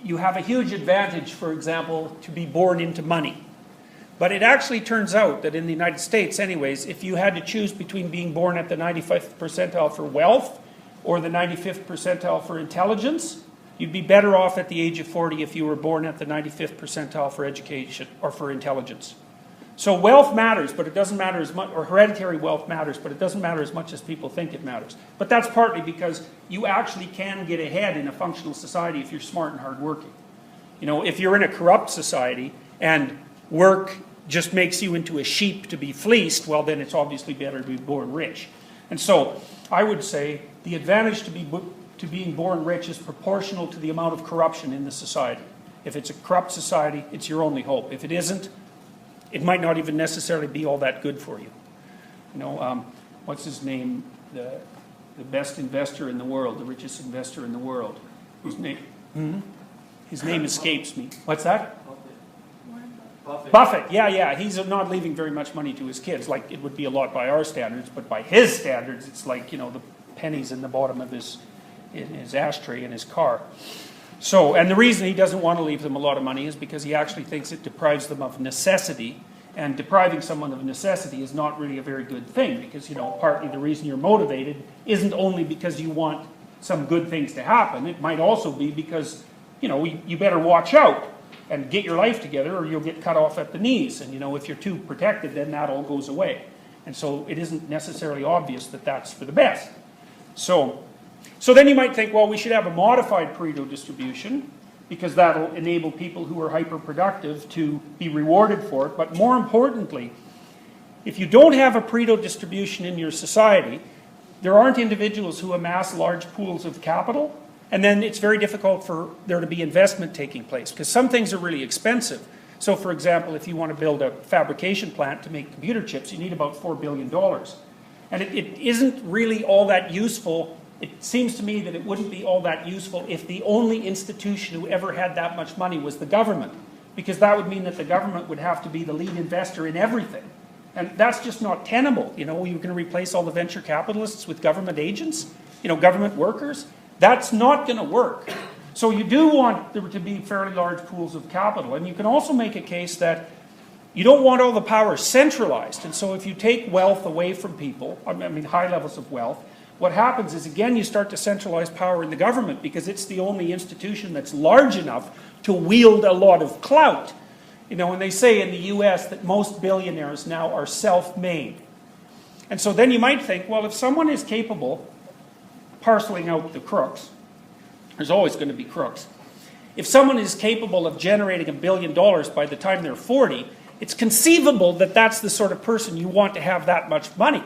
you have a huge advantage, for example, to be born into money. But it actually turns out that in the United States anyways, if you had to choose between being born at the 95th percentile for wealth or the 95th percentile for intelligence, you'd be better off at the age of 40 if you were born at the 95th percentile for education or for intelligence. So wealth matters, but it doesn't matter as much, or hereditary wealth matters, but it doesn't matter as much as people think it matters. But that's partly because you actually can get ahead in a functional society if you're smart and hardworking. You know, if you're in a corrupt society and work just makes you into a sheep to be fleeced, well then it's obviously better to be born rich. And so I would say the advantage to being born rich is proportional to the amount of corruption in the society. If it's a corrupt society, it's your only hope. If it isn't, it might not even necessarily be all that good for you. You know, what's his name? The best investor in the world, the richest investor in the world. His name escapes me. What's that? Buffett. Yeah. He's not leaving very much money to his kids. Like, it would be a lot by our standards, but by his standards, it's like, you know, the pennies in the bottom of his ashtray in his car. So, and the reason he doesn't want to leave them a lot of money is because he actually thinks it deprives them of necessity, and depriving someone of necessity is not really a very good thing, because, you know, partly the reason you're motivated isn't only because you want some good things to happen. It might also be because, you know, you better watch out and get your life together or you'll get cut off at the knees. And, you know, if you're too protected, then that all goes away. And so it isn't necessarily obvious that that's for the best. So then you might think, well, we should have a modified Pareto distribution because that'll enable people who are hyper-productive to be rewarded for it. But more importantly, if you don't have a Pareto distribution in your society, there aren't individuals who amass large pools of capital, and then it's very difficult for there to be investment taking place because some things are really expensive. So for example, if you want to build a fabrication plant to make computer chips, you need about $4 billion. And it isn't really all that useful. It seems to me that it wouldn't be all that useful if the only institution who ever had that much money was the government, because that would mean that the government would have to be the lead investor in everything. And that's just not tenable. You know, you're going to replace all the venture capitalists with government agents, you know, government workers. That's not going to work. So you do want there to be fairly large pools of capital. And you can also make a case that you don't want all the power centralized. And so if you take wealth away from people, I mean high levels of wealth, what happens is, again, you start to centralize power in the government because it's the only institution that's large enough to wield a lot of clout. You know, and they say in the US that most billionaires now are self-made. And so then you might think, well, if someone is capable, parceling out the crooks, there's always going to be crooks. If someone is capable of generating $1 billion by the time they're 40, it's conceivable that that's the sort of person you want to have that much money.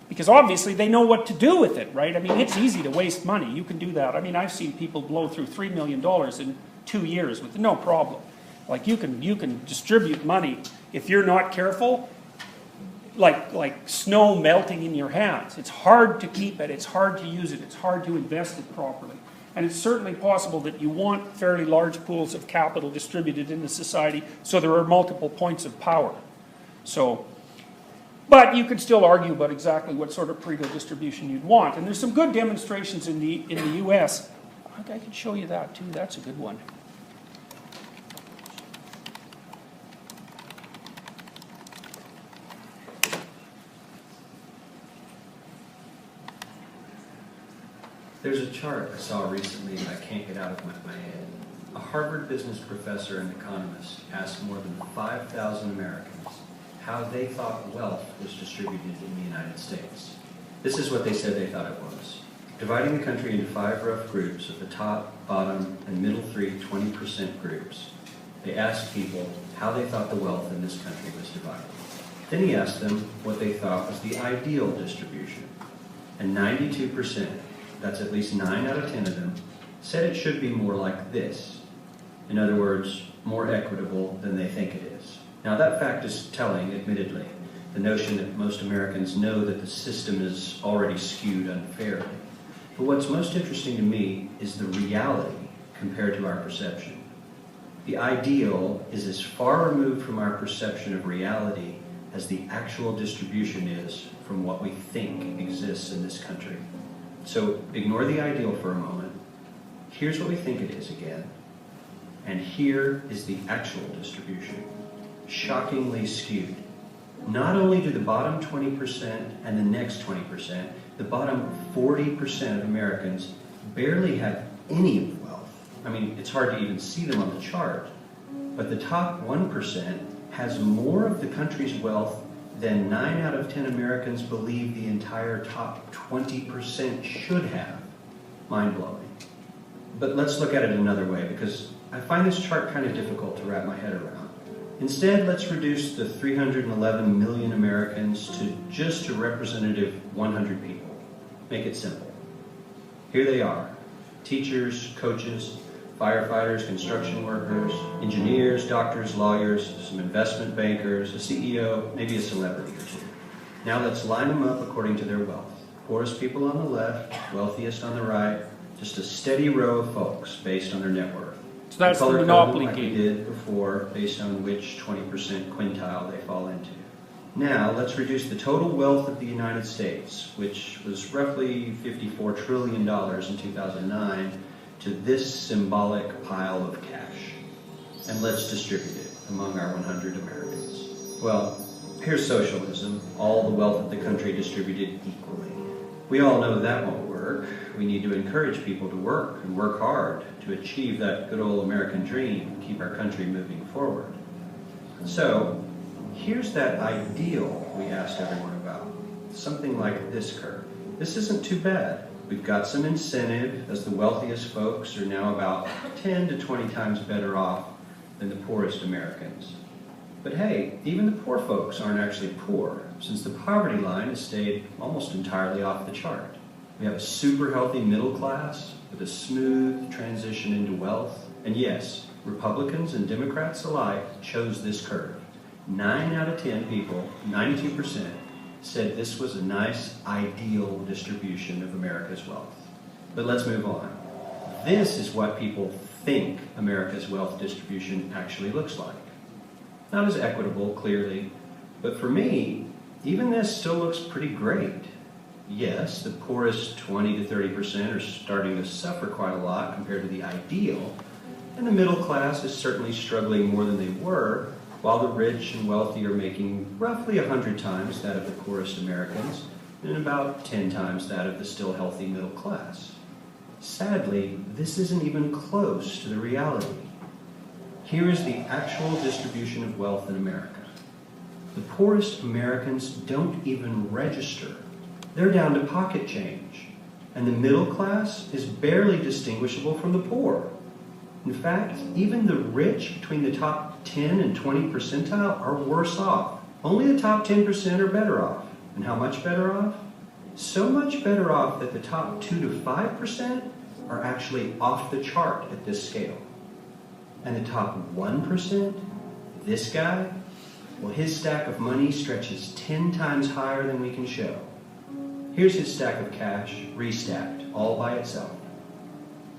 Because obviously they know what to do with it, right? I mean, it's easy to waste money. You can do that. I mean, I've seen people blow through $3 million in 2 years with no problem. Like, you can distribute money if you're not careful, like snow melting in your hands. It's hard to keep it. It's hard to use it. It's hard to invest it properly. And it's certainly possible that you want fairly large pools of capital distributed in the society so there are multiple points of power. But you could still argue about exactly what sort of Pareto distribution you'd want. And there's some good demonstrations in the US. I can show you that too. That's a good one. There's a chart I saw recently that I can't get out of my head. A Harvard business professor and economist asked more than 5,000 Americans how they thought wealth was distributed in the United States. This is what they said they thought it was. Dividing the country into 5 rough groups of the top, bottom, and middle 3 20% groups, they asked people how they thought the wealth in this country was divided. Then he asked them what they thought was the ideal distribution. And 92%, that's at least 9 out of 10 of them, said it should be more like this. In other words, more equitable than they think it is. Now that fact is telling, admittedly, the notion that most Americans know that the system is already skewed unfairly. But what's most interesting to me is the reality compared to our perception. The ideal is as far removed from our perception of reality as the actual distribution is from what we think exists in this country. So ignore the ideal for a moment. Here's what we think it is again. And here is the actual distribution. Shockingly skewed. Not only do the bottom 20% and the next 20%, the bottom 40% of Americans barely have any of the wealth. I mean, it's hard to even see them on the chart. But the top 1% has more of the country's wealth than 9 out of 10 Americans believe the entire top 20% should have. Mind-blowing. But let's look at it another way, because I find this chart kind of difficult to wrap my head around. Instead, let's reduce the 311 million Americans to just a representative 100 people. Make it simple. Here they are: teachers, coaches, firefighters, construction workers, engineers, doctors, lawyers, some investment bankers, a CEO, maybe a celebrity or two. Now let's line them up according to their wealth. Poorest people on the left, wealthiest on the right, just a steady row of folks based on their net worth. So that's the monopoly like game. we did before, based on which 20% quintile they fall into. Now, let's reduce the total wealth of the United States, which was roughly $54 trillion in 2009, to this symbolic pile of cash. And let's distribute it among our 100 Americans. Well, here's socialism, all the wealth of the country distributed equally. We all know that won't work. We need to encourage people to work and work hard to achieve that good old American dream and keep our country moving forward. So, here's that ideal we asked everyone about. Something like this curve. This isn't too bad. We've got some incentive, as the wealthiest folks are now about 10 to 20 times better off than the poorest Americans. But hey, even the poor folks aren't actually poor, since the poverty line has stayed almost entirely off the chart. We have a super healthy middle class with a smooth transition into wealth. And yes, Republicans and Democrats alike chose this curve. 9 out of 10 people, 92%, said this was a nice, ideal distribution of America's wealth. But let's move on. This is what people think America's wealth distribution actually looks like. Not as equitable, clearly, but for me, even this still looks pretty great. Yes, the poorest 20 to 30% are starting to suffer quite a lot compared to the ideal, and the middle class is certainly struggling more than they were, while the rich and wealthy are making roughly 100 times that of the poorest Americans, and about 10 times that of the still healthy middle class. Sadly, this isn't even close to the reality. Here is the actual distribution of wealth in America. The poorest Americans don't even register. They're down to pocket change. And the middle class is barely distinguishable from the poor. In fact, even the rich between the top 10 and 20 percentile are worse off. Only the top 10% are better off. And how much better off? So much better off that the top 2 to 5% are actually off the chart at this scale. And the top 1%, this guy, well, his stack of money stretches 10 times higher than we can show. Here's his stack of cash, restacked, all by itself.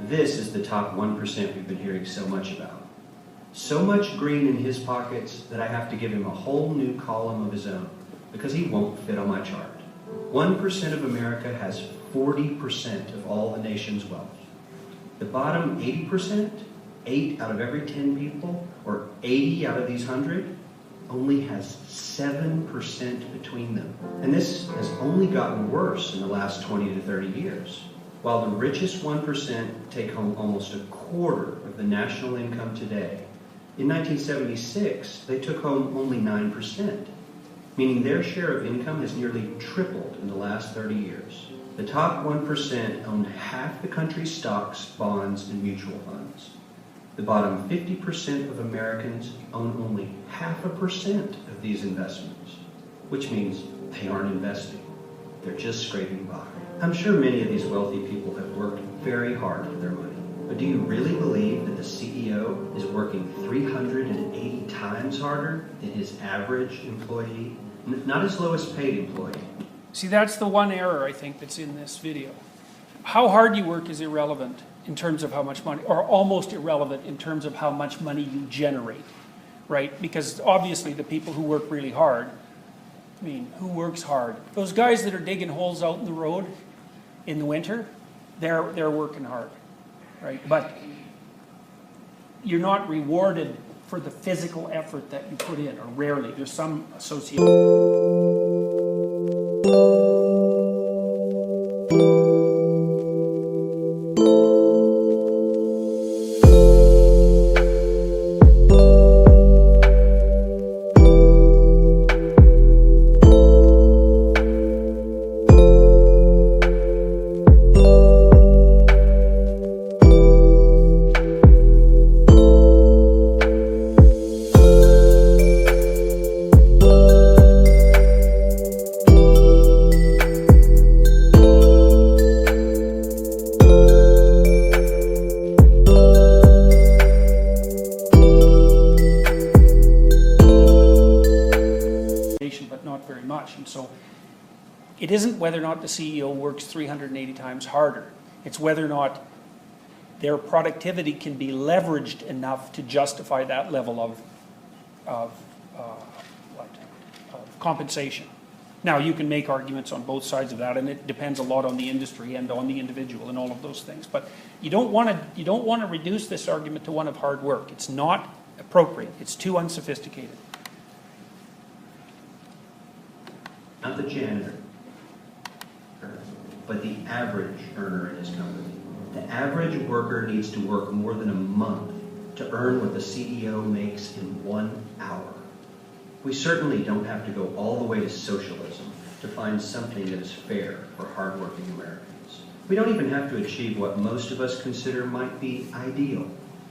This is the top 1% we've been hearing so much about. So much green in his pockets that I have to give him a whole new column of his own, because he won't fit on my chart. 1% of America has 40% of all the nation's wealth. The bottom 80%, 8 out of every 10 people, or 80 out of these 100, only has 7% between them. And this has only gotten worse in the last 20 to 30 years. While the richest 1% take home almost a quarter of the national income today, in 1976, they took home only 9%, meaning their share of income has nearly tripled in the last 30 years. The top 1% own half the country's stocks, bonds, and mutual funds. The bottom 50% of Americans own only 0.5% of these investments, which means they aren't investing. They're just scraping by. I'm sure many of these wealthy people have worked very hard for their money. But do you really believe that the CEO is working 380 times harder than his average employee? Not his lowest paid employee. See, that's the one error, I think, that's in this video. How hard you work is irrelevant in terms of how much money, or almost irrelevant in terms of how much money you generate, right? Because obviously the people who work really hard, I mean, who works hard? Those guys that are digging holes out in the road in the winter, they're working hard, right? But you're not rewarded for the physical effort that you put in, or rarely. There's some association. But not very much. And so it isn't whether or not the CEO works 380 times harder. It's whether or not their productivity can be leveraged enough to justify that level of compensation. Now, you can make arguments on both sides of that, and it depends a lot on the industry and on the individual and all of those things. But you don't want to reduce this argument to one of hard work. It's not appropriate. It's too unsophisticated. Not the janitor, but the average earner in his company. The average worker needs to work more than a month to earn what the CEO makes in 1 hour. We certainly don't have to go all the way to socialism to find something that is fair for hardworking Americans. We don't even have to achieve what most of us consider might be ideal.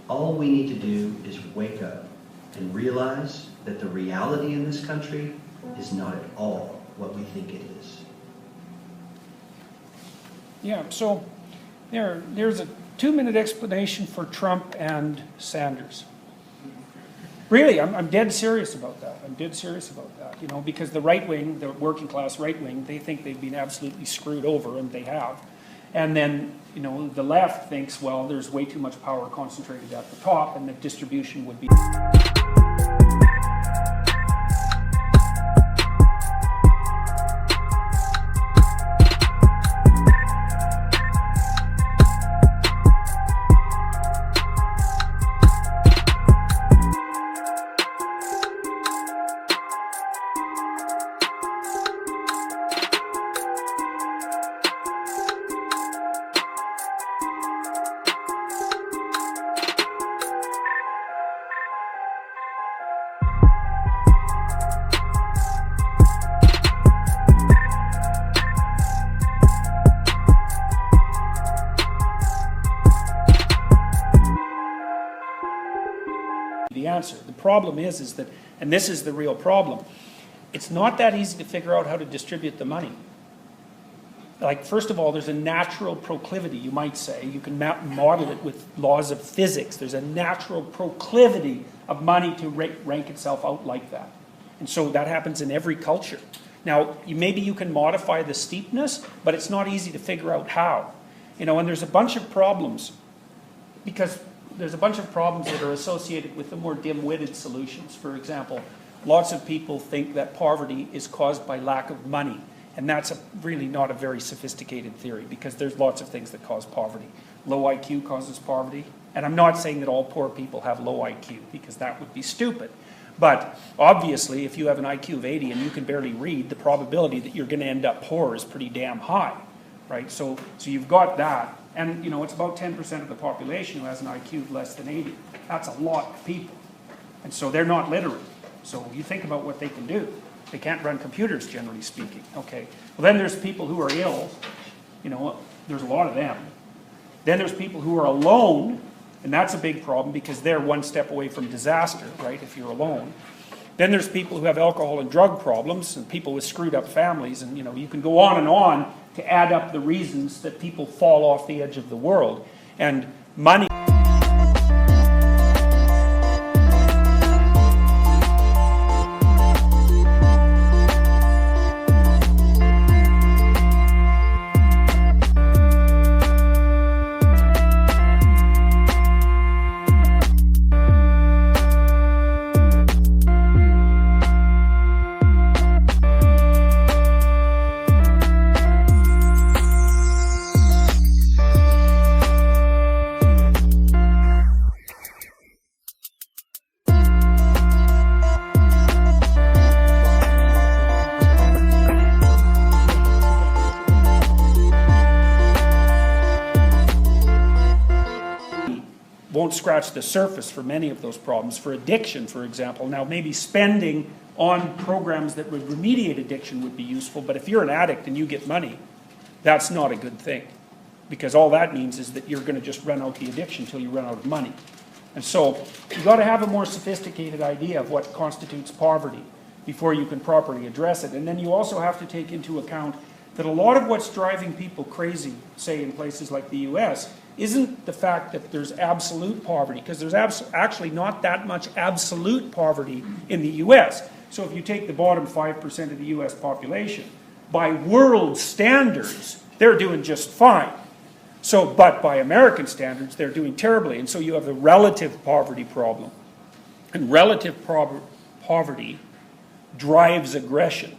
All we need to do is wake up and realize that the reality in this country is not at all what we think it is. Yeah, so there's a 2-minute explanation for Trump and Sanders. Really, I'm dead serious about that. I'm dead serious about that, you know, because the right wing, the working class right wing, they think they've been absolutely screwed over, and they have. And then, you know, the left thinks, well, there's way too much power concentrated at the top, and the distribution would be... the answer. The problem is that, and this is the real problem, it's not that easy to figure out how to distribute the money. Like, first of all, there's a natural proclivity, you might say. You can model it with laws of physics. There's a natural proclivity of money to rank itself out like that. And so that happens in every culture. Now, maybe you can modify the steepness, but it's not easy to figure out how. You know, and there's a bunch of problems, because there's a bunch of problems that are associated with the more dim-witted solutions. For example, lots of people think that poverty is caused by lack of money. And that's really not a very sophisticated theory, because there's lots of things that cause poverty. Low IQ causes poverty. And I'm not saying that all poor people have low IQ, because that would be stupid. But obviously, if you have an IQ of 80 and you can barely read, the probability that you're going to end up poor is pretty damn high, right? So you've got that. And, you know, it's about 10% of the population who has an IQ of less than 80. That's a lot of people. And so they're not literate. So you think about what they can do. They can't run computers, generally speaking. Okay. Well, then there's people who are ill. You know, there's a lot of them. Then there's people who are alone, and that's a big problem because they're one step away from disaster, right, if you're alone. Then there's people who have alcohol and drug problems, and people with screwed up families, and, you know, you can go on to add up the reasons that people fall off the edge of the world. And money... won't scratch the surface for many of those problems. For addiction, for example, now maybe spending on programs that would remediate addiction would be useful, but if you're an addict and you get money, that's not a good thing. Because all that means is that you're going to just run out the addiction until you run out of money. And so you've got to have a more sophisticated idea of what constitutes poverty before you can properly address it. And then you also have to take into account that a lot of what's driving people crazy, say in places like the US, isn't the fact that there's absolute poverty, because there's actually not that much absolute poverty in the US. So if you take the bottom 5% of the US population, by world standards, they're doing just fine. So, but by American standards, they're doing terribly. And so you have the relative poverty problem. And relative poverty drives aggression.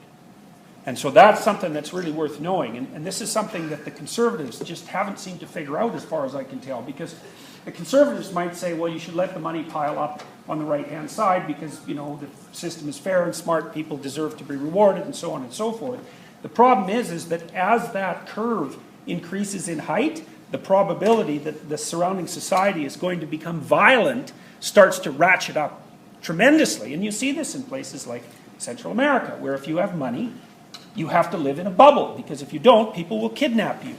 And so that's something that's really worth knowing. And this is something that the conservatives just haven't seemed to figure out, as far as I can tell. Because the conservatives might say, well, you should let the money pile up on the right-hand side because, you know, the system is fair and smart people deserve to be rewarded and so on and so forth. The problem is that as that curve increases in height, the probability that the surrounding society is going to become violent starts to ratchet up tremendously. And you see this in places like Central America, where if you have money, you have to live in a bubble, because if you don't, people will kidnap you.